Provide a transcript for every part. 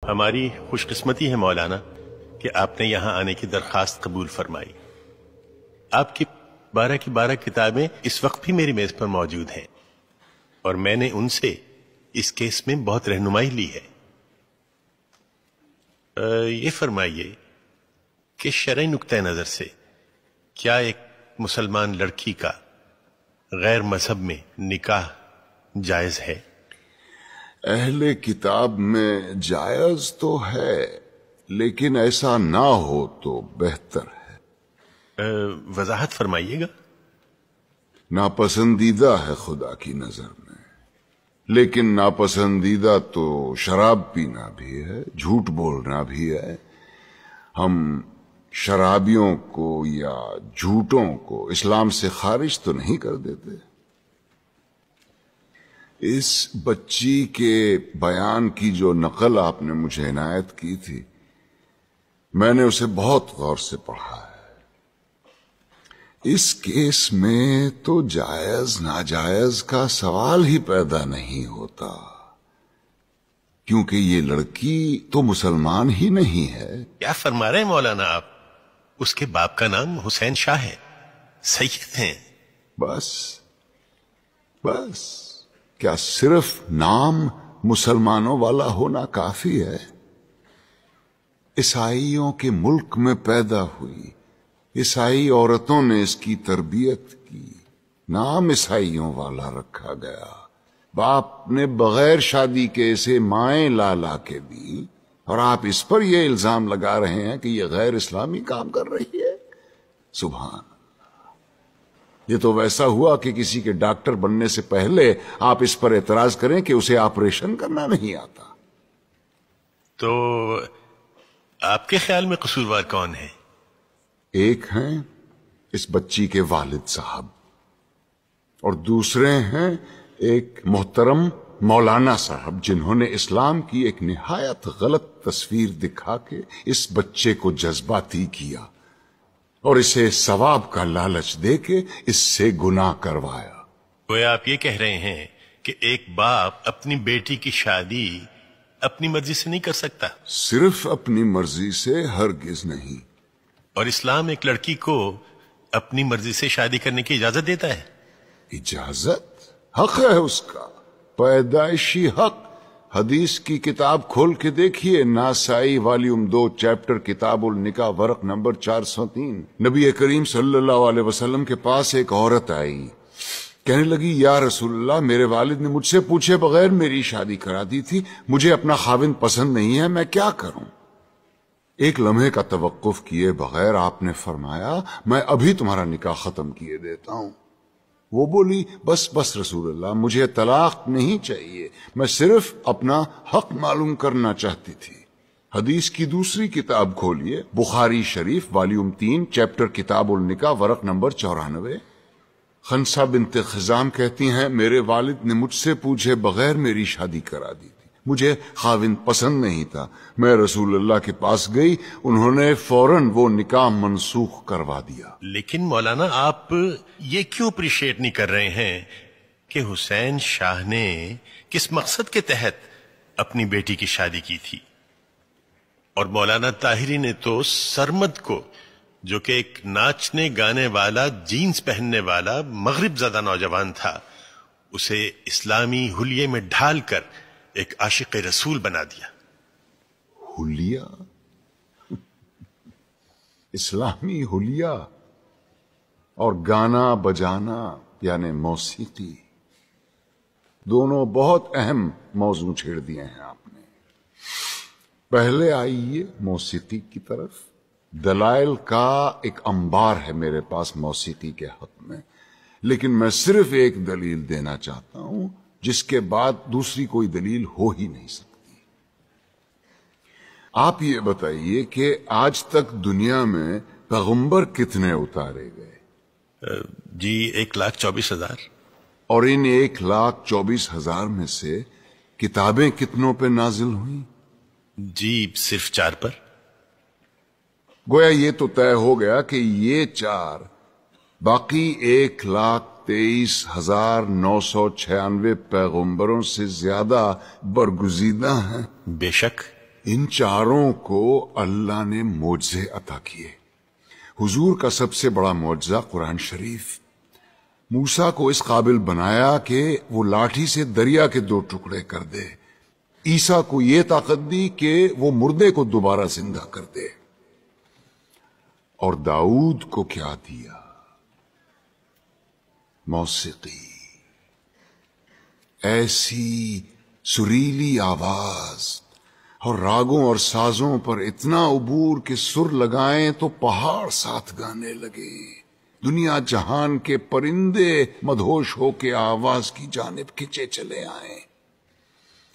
ہماری خوش قسمتی ہے مولانا کہ آپ نے یہاں آنے کی درخواست قبول فرمائی۔ آپ کی 12 کی 12 کتابیں اس وقت بھی میری میز پر موجود ہیں اور میں نے ان سے اس کیس میں بہت رہنمائی لی ہے۔ یہ فرمائیے کہ شرعی نقطہ نظر سے کیا ایک مسلمان لڑکی کا غیر مذہب میں نکاح جائز ہے؟ اہل کتاب میں جائز تو ہے، لیکن ایسا نہ ہو تو بہتر ہے۔ وضاحت فرمائیے گا۔ ناپسندیدہ ہے خدا کی نظر میں، لیکن ناپسندیدہ تو شراب پینا بھی ہے، جھوٹ بولنا بھی ہے۔ ہم شرابیوں کو یا جھوٹوں کو اسلام سے خارج تو نہیں کر دیتے۔ اس بچی کے بیان کی جو نقل آپ نے مجھے عنایت کی تھی، میں نے اسے بہت غور سے پڑھا ہے۔ اس کیس میں تو جائز ناجائز کا سوال ہی پیدا نہیں ہوتا، کیونکہ یہ لڑکی تو مسلمان ہی نہیں ہے۔ کیا فرما رہے ہیں مولانا آپ؟ اس کے باپ کا نام حسین شاہ ہے، سید ہیں۔ بس کیا صرف نام مسلمانوں والا ہونا کافی ہے؟ عیسائیوں کے ملک میں پیدا ہوئی، عیسائی عورتوں نے اس کی تربیت کی، نام عیسائیوں والا رکھا گیا۔ باپ نے بغیر شادی کے اسے مائیں لا کے دی، اور آپ اس پر یہ الزام لگا رہے ہیں کہ یہ غیر اسلامی کام کر رہی ہے۔ سبحان اللہ! یہ تو ویسا ہوا کہ کسی کے ڈاکٹر بننے سے پہلے آپ اس پر اعتراض کریں کہ اسے آپریشن کرنا نہیں آتا۔ تو آپ کے خیال میں قصوروار کون ہے؟ ایک ہیں اس بچی کے والد صاحب، اور دوسرے ہیں ایک محترم مولانا صاحب، جنہوں نے اسلام کی ایک نہایت غلط تصویر دکھا کے اس بچے کو جذباتی کیا اور اسے ثواب کا لالچ دے کے اس سے گناہ کروایا۔ وہ آپ یہ کہہ رہے ہیں کہ ایک باپ اپنی بیٹی کی شادی اپنی مرضی سے نہیں کر سکتا؟ صرف اپنی مرضی سے ہرگز نہیں۔ اور اسلام ایک لڑکی کو اپنی مرضی سے شادی کرنے کی اجازت دیتا ہے؟ اجازت؟ حق ہے اس کا، پیدائشی حق۔ حدیث کی کتاب کھول کے دیکھیے، ناسائی والیوم 2 چیپٹر کتاب النکاح ورق نمبر 403۔ نبی کریم صلی اللہ علیہ وسلم کے پاس ایک عورت آئی، کہنے لگی یا رسول اللہ، میرے والد نے مجھ سے پوچھے بغیر میری شادی کرا دی تھی، مجھے اپنا خاوند پسند نہیں ہے، میں کیا کروں؟ ایک لمحے کا توقف کیے بغیر آپ نے فرمایا میں ابھی تمہارا نکاح ختم کیے دیتا ہوں۔ وہ بولی بس رسول اللہ، مجھے طلاق نہیں چاہیے، میں صرف اپنا حق معلوم کرنا چاہتی تھی۔ حدیث کی دوسری کتاب کھولیے، بخاری شریف والیوم 3 چیپٹر کتاب النکاح ورق نمبر 94۔ خنسہ بنت خزام کہتی ہیں میرے والد نے مجھ سے پوچھے بغیر میری شادی کرا دی تھی، مجھے خاوند پسند نہیں تھا، میں رسول اللہ کے پاس گئی، انہوں نے فوراً وہ نکاح منسوخ کروا دیا۔ لیکن مولانا آپ یہ کیوں اپریشیٹ نہیں کر رہے ہیں کہ حسین شاہ نے کس مقصد کے تحت اپنی بیٹی کی شادی کی تھی؟ اور مولانا طاہری نے تو سرمد کو، جو کہ ایک ناچنے گانے والا، جینز پہننے والا مغرب زدہ نوجوان تھا، اسے اسلامی حلیے میں ڈھال کر ایک عاشق رسول بنا دیا۔ حلیہ؟ اسلامی حلیہ اور گانا بجانا یعنی موسیقی، دونوں بہت اہم موضوع چھیڑ دیے ہیں آپ نے۔ پہلے آئیے موسیقی کی طرف۔ دلائل کا ایک انبار ہے میرے پاس موسیقی کے حق میں، لیکن میں صرف ایک دلیل دینا چاہتا ہوں جس کے بعد دوسری کوئی دلیل ہو ہی نہیں سکتی۔ آپ یہ بتائیے کہ آج تک دنیا میں پیغمبر کتنے اتارے گئے؟ جی 1,24,000۔ اور ان 1,24,000 میں سے کتابیں کتنوں پہ نازل ہوئیں؟ جی صرف 4 پر۔ گویا یہ تو طے ہو گیا کہ یہ 4 باقی 1,23,996 پیغمبروں سے زیادہ برگزیدہ ہیں۔ بے شک ان چاروں کو اللہ نے معجزے عطا کیے. حضور کا سب سے بڑا معجزہ قرآن شریف. موسیٰ کو اس قابل بنایا کہ وہ لاٹھی سے دریا کے 2 ٹکڑے کر دے. عیسیٰ کو یہ طاقت دی کہ وہ مردے کو دوبارہ زندہ کر دے. اور داؤد کو کیا دیا؟ موسیقی. ایسی سریلی آواز اور راگوں اور سازوں پر اتنا عبور کہ سر لگائیں تو پہاڑ ساتھ گانے لگے. دنیا جہان کے پرندے مدہوش ہو کے آواز کی جانب کھچے چلے آئیں.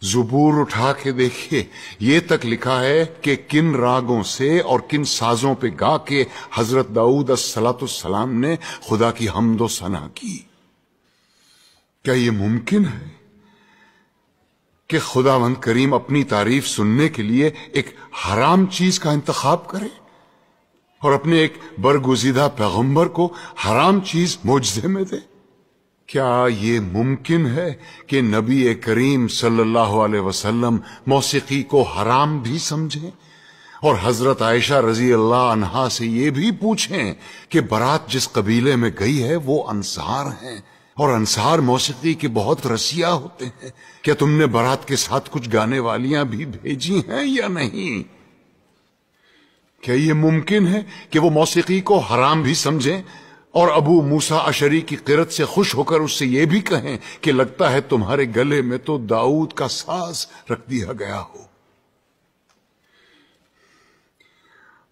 زبور اٹھا کے دیکھیے، یہ تک لکھا ہے کہ کن راگوں سے اور کن سازوں پہ گا کے حضرت داؤد الصلاۃ السلام نے خدا کی حمد و ثنا کی. کیا یہ ممکن ہے کہ خداوند کریم اپنی تعریف سننے کے لیے ایک حرام چیز کا انتخاب کرے اور اپنے ایک برگزیدہ پیغمبر کو حرام چیز معجزے میں دے؟ کیا یہ ممکن ہے کہ نبی کریم صلی اللہ علیہ وسلم موسیقی کو حرام بھی سمجھیں اور حضرت عائشہ رضی اللہ عنہا سے یہ بھی پوچھیں کہ برات جس قبیلے میں گئی ہے وہ انصار ہیں اور انصار موسیقی کے بہت رسیا ہوتے ہیں، کیا تم نے برات کے ساتھ کچھ گانے والیاں بھی بھیجی ہیں یا نہیں؟ کیا یہ ممکن ہے کہ وہ موسیقی کو حرام بھی سمجھیں اور ابو موسیٰ اشعری کی قرت سے خوش ہو کر اس سے یہ بھی کہیں کہ لگتا ہے تمہارے گلے میں تو داؤد کا ساز رکھ دیا گیا ہو؟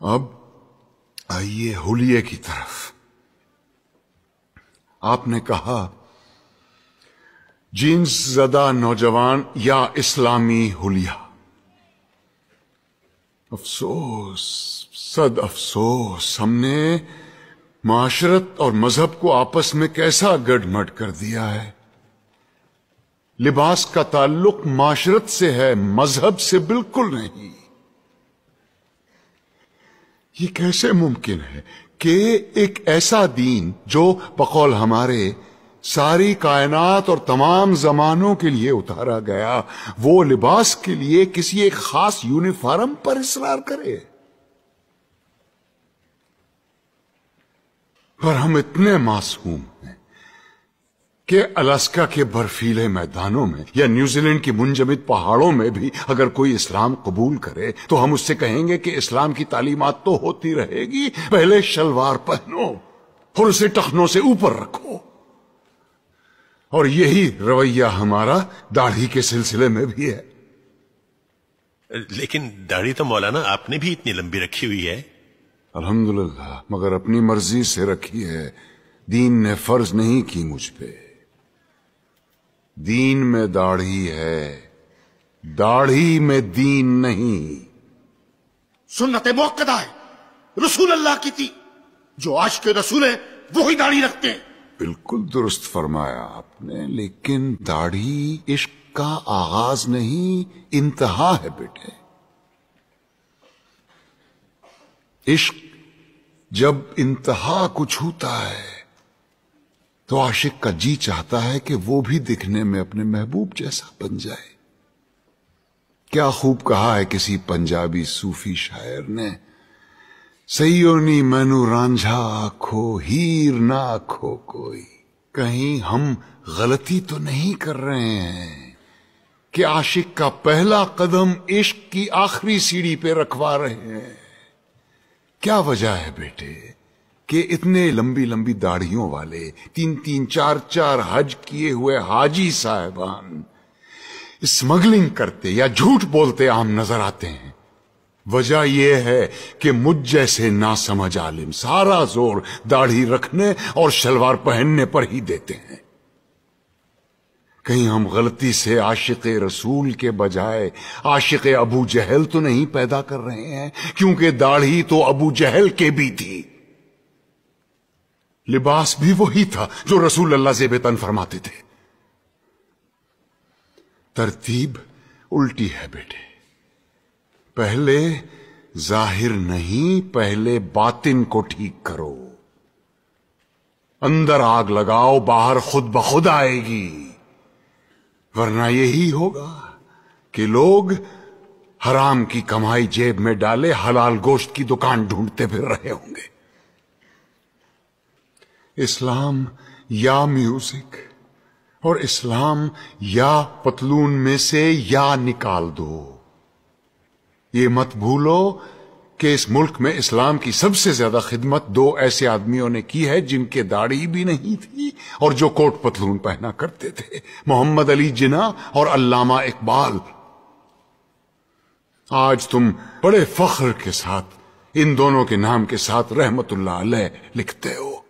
اب آئیے حلیے کی طرف. آپ نے کہا جینس زدہ نوجوان یا اسلامی حلیہ. افسوس، صد افسوس، ہم نے معاشرت اور مذہب کو آپس میں کیسا گڈ مڈ کر دیا ہے. لباس کا تعلق معاشرت سے ہے، مذہب سے بالکل نہیں. یہ کیسے ممکن ہے کہ ایک ایسا دین جو بقول ہمارے ساری کائنات اور تمام زمانوں کے لیے اتارا گیا، وہ لباس کے لیے کسی ایک خاص یونیفارم پر اصرار کرے؟ پر ہم اتنے معصوم ہیں کہ الاسکا کے برفیلے میدانوں میں یا نیوزی لینڈ کی منجمد پہاڑوں میں بھی اگر کوئی اسلام قبول کرے تو ہم اس سے کہیں گے کہ اسلام کی تعلیمات تو ہوتی رہے گی، پہلے شلوار پہنو اور اسے ٹخنوں سے اوپر رکھو. اور یہی رویہ ہمارا داڑھی کے سلسلے میں بھی ہے. لیکن داڑھی تو مولانا آپ نے بھی اتنی لمبی رکھی ہوئی ہے. الحمدللہ، مگر اپنی مرضی سے رکھی ہے. دین نے فرض نہیں کی مجھ پہ. دین میں داڑھی ہے، داڑھی میں دین نہیں. سنت موقدہ ہے، رسول اللہ کی تھی. جو عاشق رسول ہے وہی داڑھی رکھتے ہیں. بالکل درست فرمایا آپ نے، لیکن داڑھی عشق کا آغاز نہیں، انتہا ہے بیٹے. عشق جب انتہا کو چھوتا ہے تو عاشق کا جی چاہتا ہے کہ وہ بھی دکھنے میں اپنے محبوب جیسا بن جائے. کیا خوب کہا ہے کسی پنجابی صوفی شاعر نے، سیونی مینو رانجھا آکھو ہیر نہ آکھو کوئی. کہیں ہم غلطی تو نہیں کر رہے ہیں کہ عاشق کا پہلا قدم عشق کی آخری سیڑھی پہ رکھوا رہے ہیں؟ کیا وجہ ہے بیٹے کہ اتنے لمبی لمبی داڑھیوں والے 3-3 4-4 حج کیے ہوئے حاجی صاحبان اسمگلنگ کرتے یا جھوٹ بولتے عام نظر آتے ہیں؟ وجہ یہ ہے کہ مجھ جیسے ناسمجھ عالم سارا زور داڑھی رکھنے اور شلوار پہننے پر ہی دیتے ہیں. کہیں ہم غلطی سے عاشق رسول کے بجائے عاشق ابو جہل تو نہیں پیدا کر رہے ہیں؟ کیونکہ داڑھی تو ابو جہل کے بھی تھی، لباس بھی وہی تھا جو رسول اللہ زیب تن فرماتے تھے. ترتیب الٹی ہے بیٹے. پہلے ظاہر نہیں، پہلے باطن کو ٹھیک کرو. اندر آگ لگاؤ، باہر خود بخود آئے گی. ورنہ یہی ہوگا کہ لوگ حرام کی کمائی جیب میں ڈالے حلال گوشت کی دکان ڈھونڈتے پھر رہے ہوں گے۔ اسلام یا میوزک اور اسلام یا پتلون میں سے یا نکال دو۔ یہ مت بھولو کہ اس ملک میں اسلام کی سب سے زیادہ خدمت دو ایسے آدمیوں نے کی ہے جن کے داڑھی بھی نہیں تھی اور جو کوٹ پتلون پہنا کرتے تھے، محمد علی جناح اور علامہ اقبال۔ آج تم بڑے فخر کے ساتھ ان دونوں کے نام کے ساتھ رحمت اللہ علیہ لکھتے ہو۔